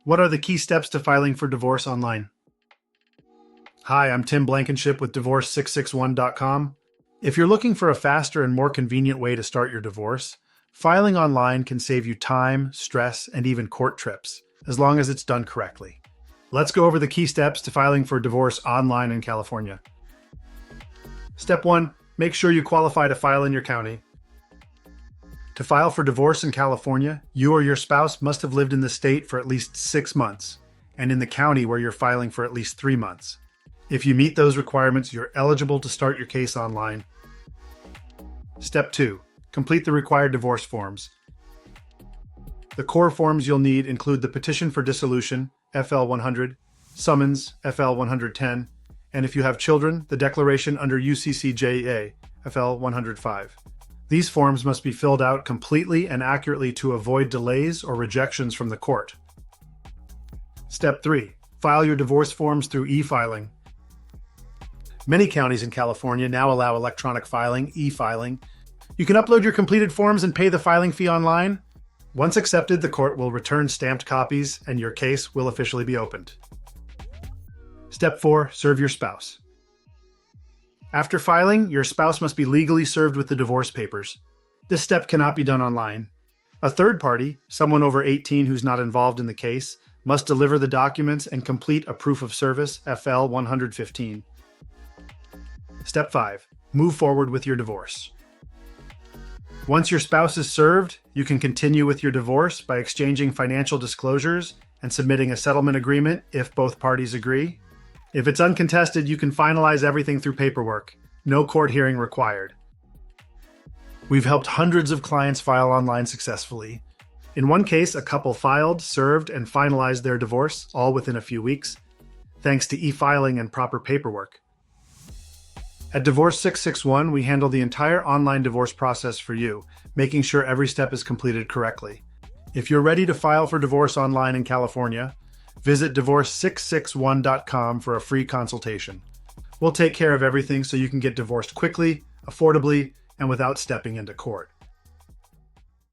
What are the key steps to filing for divorce online? Hi, I'm Tim Blankenship with Divorce661.com. If you're looking for a faster and more convenient way to start your divorce, filing online can save you time, stress, and even court trips, as long as it's done correctly. Let's go over the key steps to filing for divorce online in California. Step 1. Make sure you qualify to file in your county. To file for divorce in California, you or your spouse must have lived in the state for at least 6 months, and in the county where you're filing for at least 3 months. If you meet those requirements, you're eligible to start your case online. Step 2. Complete the required divorce forms. The core forms you'll need include the Petition for Dissolution, FL 100, Summons, FL 110, and if you have children, the Declaration under UCCJA, FL 105. These forms must be filled out completely and accurately to avoid delays or rejections from the court. Step 3. File your divorce forms through eFiling. Many counties in California now allow electronic filing, eFiling. You can upload your completed forms and pay the filing fee online. Once accepted, the court will return stamped copies and your case will officially be opened. Step 4. Serve your spouse. After filing, your spouse must be legally served with the divorce papers. This step cannot be done online. A third party, someone over 18 who's not involved in the case, must deliver the documents and complete a proof of service, FL 115. Step 5. Move forward with your divorce. Once your spouse is served, you can continue with your divorce by exchanging financial disclosures and submitting a settlement agreement if both parties agree. If it's uncontested, you can finalize everything through paperwork. No court hearing required. We've helped hundreds of clients file online successfully. In one case, a couple filed, served, and finalized their divorce, all within a few weeks, thanks to e-filing and proper paperwork. At Divorce661, we handle the entire online divorce process for you, making sure every step is completed correctly. If you're ready to file for divorce online in California, visit Divorce661.com for a free consultation. We'll take care of everything so you can get divorced quickly, affordably, and without stepping into court.